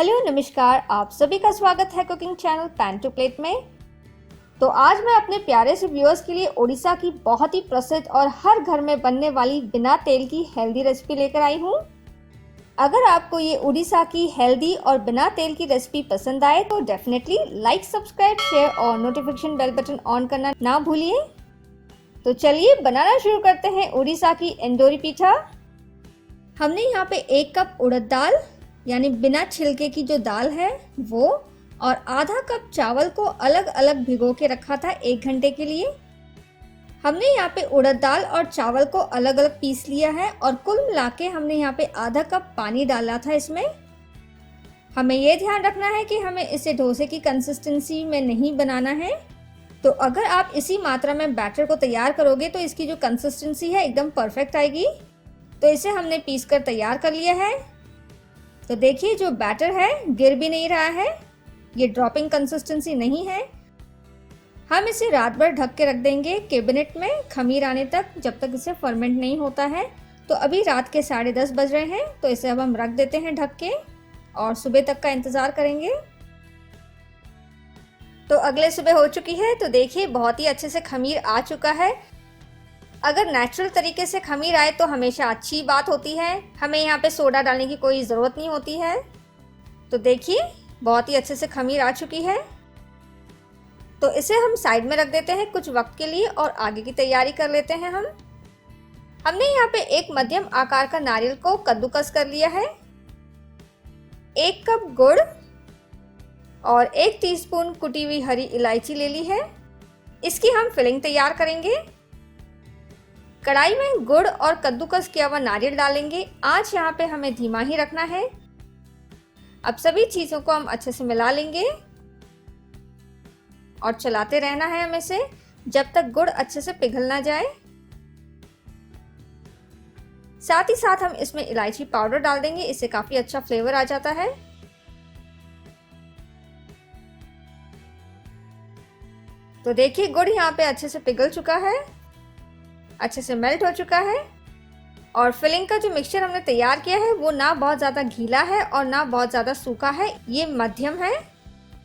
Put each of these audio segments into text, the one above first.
Hello नमस्कार, आप सभी का स्वागत है cooking channel Pan to Plate में। तो आज मैं अपने प्यारे से व्यूअर्स के लिए ओडिशा की बहुत ही प्रसिद्ध और हर घर में बनने वाली बिना तेल की हेल्दी रेसिपी लेकर आई हूँ। अगर आपको ये ओडिशा की हेल्दी और बिना तेल की रेसिपी पसंद आए तो डेफिनेटली लाइक, सब्सक्राइब, शेयर और नोटिफिकेशन बेल बटन ऑन करना ना भूलिए। तो चलिए बनाना शुरू करते हैं ओडिशा की इंडोरी पीठा। हमने यहाँ पे 1 कप उड़द दाल यानी बिना छिलके की जो दाल है वो और आधा कप चावल को अलग अलग भिगो के रखा था 1 घंटे के लिए। हमने यहाँ पे उड़द दाल और चावल को अलग अलग पीस लिया है और कुल मिला के हमने यहाँ पे आधा कप पानी डाला था इसमें। हमें ये ध्यान रखना है कि हमें इसे डोसे की कंसिस्टेंसी में नहीं बनाना है। तो अगर आप इसी मात्रा में बैटर को तैयार करोगे तो इसकी जो कंसिस्टेंसी है एकदम परफेक्ट आएगी। तो इसे हमने पीस कर तैयार कर लिया है। तो देखिए जो बैटर है गिर भी नहीं रहा है, ये ड्रॉपिंग कंसिस्टेंसी नहीं है। हम इसे रात भर ढक के रख देंगे कैबिनेट में खमीर आने तक, जब तक इसे फर्मेंट नहीं होता है। तो अभी रात के 10:30 बज रहे हैं, तो इसे अब हम रख देते हैं ढक के और सुबह तक का इंतज़ार करेंगे। तो अगले सुबह हो चुकी है, तो देखिए बहुत ही अच्छे से खमीर आ चुका है। अगर नेचुरल तरीके से खमीर आए तो हमेशा अच्छी बात होती है, हमें यहाँ पे सोडा डालने की कोई ज़रूरत नहीं होती है। तो देखिए बहुत ही अच्छे से खमीर आ चुकी है। तो इसे हम साइड में रख देते हैं कुछ वक्त के लिए और आगे की तैयारी कर लेते हैं हम। हमने यहाँ पे एक मध्यम आकार का नारियल को कद्दूकस कर लिया है, 1 कप गुड़ और 1 टीस्पून कुटी हुई हरी इलायची ले ली है। इसकी हम फिलिंग तैयार करेंगे। कढ़ाई में गुड़ और कद्दूकस किया हुआ नारियल डालेंगे। आंच यहाँ पे हमें धीमा ही रखना है। अब सभी चीज़ों को हम अच्छे से मिला लेंगे और चलाते रहना है हमें इसे जब तक गुड़ अच्छे से पिघल ना जाए। साथ ही साथ हम इसमें इलायची पाउडर डाल देंगे, इससे काफ़ी अच्छा फ्लेवर आ जाता है। तो देखिए गुड़ यहाँ पे अच्छे से पिघल चुका है, अच्छे से मेल्ट हो चुका है और फिलिंग का जो मिक्सचर हमने तैयार किया है वो ना बहुत ज़्यादा गीला है और ना बहुत ज़्यादा सूखा है, ये मध्यम है।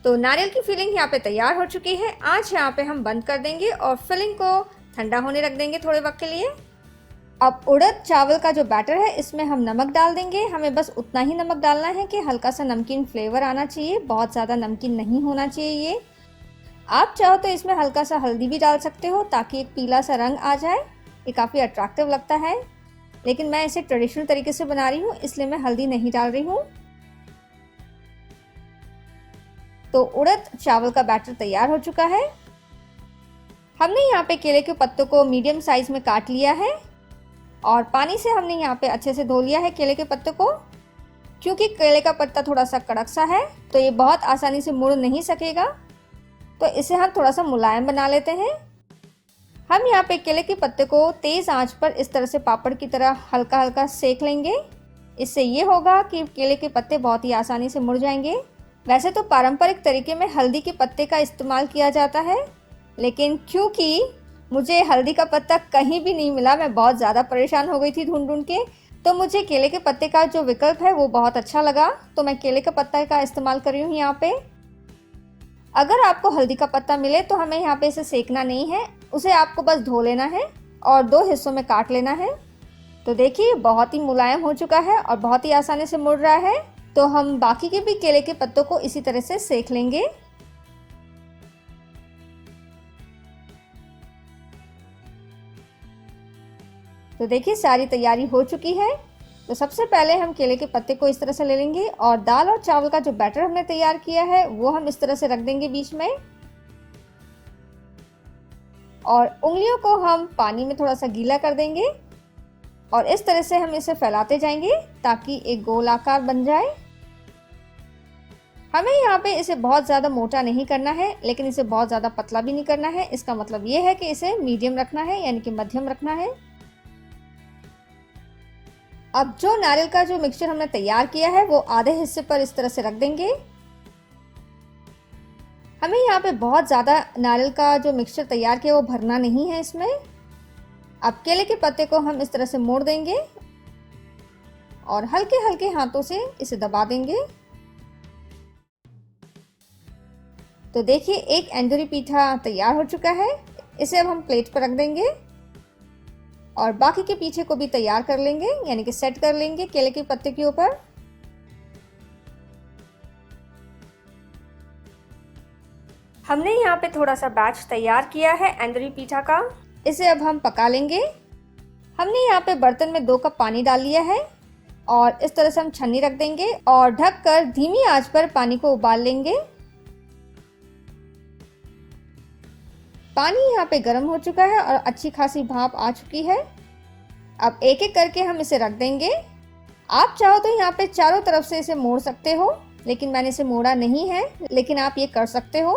तो नारियल की फिलिंग यहाँ पे तैयार हो चुकी है। आंच यहाँ पे हम बंद कर देंगे और फिलिंग को ठंडा होने रख देंगे थोड़े वक्त के लिए। अब उड़द चावल का जो बैटर है इसमें हम नमक डाल देंगे। हमें बस उतना ही नमक डालना है कि हल्का सा नमकीन फ्लेवर आना चाहिए, बहुत ज़्यादा नमकीन नहीं होना चाहिए ये। आप चाहो तो इसमें हल्का सा हल्दी भी डाल सकते हो ताकि एक पीला सा रंग आ जाए, ये काफ़ी अट्रैक्टिव लगता है। लेकिन मैं इसे ट्रेडिशनल तरीके से बना रही हूँ इसलिए मैं हल्दी नहीं डाल रही हूँ। तो उड़द चावल का बैटर तैयार हो चुका है। हमने यहाँ पे केले के पत्तों को मीडियम साइज में काट लिया है और पानी से हमने यहाँ पे अच्छे से धो लिया है केले के पत्तों को। क्योंकि केले का पत्ता थोड़ा सा कड़क सा है तो ये बहुत आसानी से मुड़ नहीं सकेगा, तो इसे हम थोड़ा सा मुलायम बना लेते हैं। हम यहाँ पे केले के पत्ते को तेज़ आंच पर इस तरह से पापड़ की तरह हल्का हल्का सेक लेंगे। इससे ये होगा कि केले के पत्ते बहुत ही आसानी से मुड़ जाएंगे। वैसे तो पारंपरिक तरीके में हल्दी के पत्ते का इस्तेमाल किया जाता है, लेकिन क्योंकि मुझे हल्दी का पत्ता कहीं भी नहीं मिला, मैं बहुत ज़्यादा परेशान हो गई थी ढूंढ ढूंढ के, तो मुझे केले के पत्ते का जो विकल्प है वो बहुत अच्छा लगा, तो मैं केले के पत्ते का इस्तेमाल कर रही हूँ यहाँ पे। अगर आपको हल्दी का पत्ता मिले तो हमें यहाँ पे इसे सेकना नहीं है, उसे आपको बस धो लेना है और 2 हिस्सों में काट लेना है। तो देखिए बहुत ही मुलायम हो चुका है और बहुत ही आसानी से मुड़ रहा है। तो हम बाकी के भी केले के पत्तों को इसी तरह से सेक लेंगे। तो देखिए सारी तैयारी हो चुकी है। तो सबसे पहले हम केले के पत्ते को इस तरह से ले लेंगे और दाल और चावल का जो बैटर हमने तैयार किया है वो हम इस तरह से रख देंगे बीच में और उंगलियों को हम पानी में थोड़ा सा गीला कर देंगे और इस तरह से हम इसे फैलाते जाएंगे ताकि एक गोल आकार बन जाए। हमें यहाँ पे इसे बहुत ज़्यादा मोटा नहीं करना है लेकिन इसे बहुत ज़्यादा पतला भी नहीं करना है। इसका मतलब ये है कि इसे मीडियम रखना है यानी कि मध्यम रखना है। अब जो नारियल का जो मिक्सचर हमने तैयार किया है वो आधे हिस्से पर इस तरह से रख देंगे। हमें यहाँ पे बहुत ज़्यादा नारियल का जो मिक्सचर तैयार किया वो भरना नहीं है इसमें। अब केले के पत्ते को हम इस तरह से मोड़ देंगे और हल्के हल्के हाथों से इसे दबा देंगे। तो देखिए एक एंदूरी पीठा तैयार हो चुका है। इसे अब हम प्लेट पर रख देंगे और बाकी के पीठे को भी तैयार कर लेंगे, यानी कि सेट कर लेंगे केले के पत्ते के ऊपर। हमने यहाँ पे थोड़ा सा बैच तैयार किया है एंदूरी पीठा का। इसे अब हम पका लेंगे। हमने यहाँ पे बर्तन में 2 कप पानी डाल लिया है और इस तरह से हम छन्नी रख देंगे और ढककर धीमी आंच पर पानी को उबाल लेंगे। पानी यहाँ पे गर्म हो चुका है और अच्छी खासी भाप आ चुकी है। अब एक एक करके हम इसे रख देंगे। आप चाहो तो यहाँ पे चारों तरफ से इसे मोड़ सकते हो, लेकिन मैंने इसे मोड़ा नहीं है, लेकिन आप ये कर सकते हो।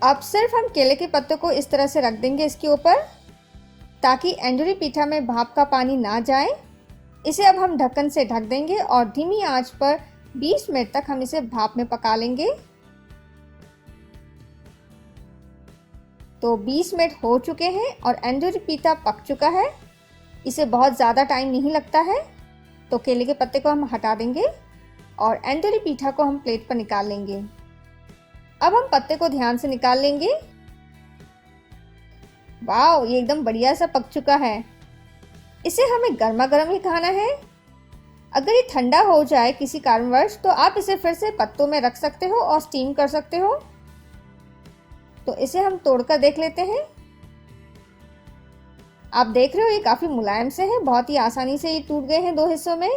अब सिर्फ हम केले के पत्तों को इस तरह से रख देंगे इसके ऊपर, ताकि एंदूरी पीठा में भाप का पानी ना जाए। इसे अब हम ढक्कन से ढक देंगे और धीमी आंच पर 20 मिनट तक हम इसे भाप में पका लेंगे। तो 20 मिनट हो चुके हैं और एंदूरी पीठा पक चुका है। इसे बहुत ज़्यादा टाइम नहीं लगता है। तो केले के पत्ते को हम हटा देंगे और एंदूरी पीठा को हम प्लेट पर निकाल लेंगे। अब हम पत्ते को ध्यान से निकाल लेंगे। वाह, ये एकदम बढ़िया सा पक चुका है। इसे हमें गर्मा गर्म ही खाना है। अगर ये ठंडा हो जाए किसी कारणवश तो आप इसे फिर से पत्तों में रख सकते हो और स्टीम कर सकते हो। तो इसे हम तोड़कर देख लेते हैं। आप देख रहे हो ये काफ़ी मुलायम से है, बहुत ही आसानी से ये टूट गए हैं 2 हिस्सों में।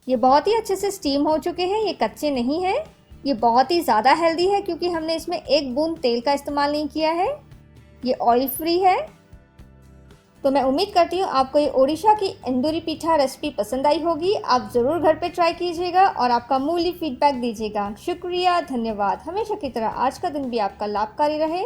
ये बहुत ही अच्छे से स्टीम हो चुके हैं, ये कच्चे नहीं हैं। ये बहुत ही ज़्यादा हेल्दी है क्योंकि हमने इसमें 1 बूंद तेल का इस्तेमाल नहीं किया है। ये ऑयल फ्री है। तो मैं उम्मीद करती हूँ आपको ये ओडिशा की एंदूरी पीठा रेसिपी पसंद आई होगी। आप ज़रूर घर पे ट्राई कीजिएगा और आपका मूल्य फीडबैक दीजिएगा। शुक्रिया, धन्यवाद। हमेशा की तरह आज का दिन भी आपका लाभकारी रहे।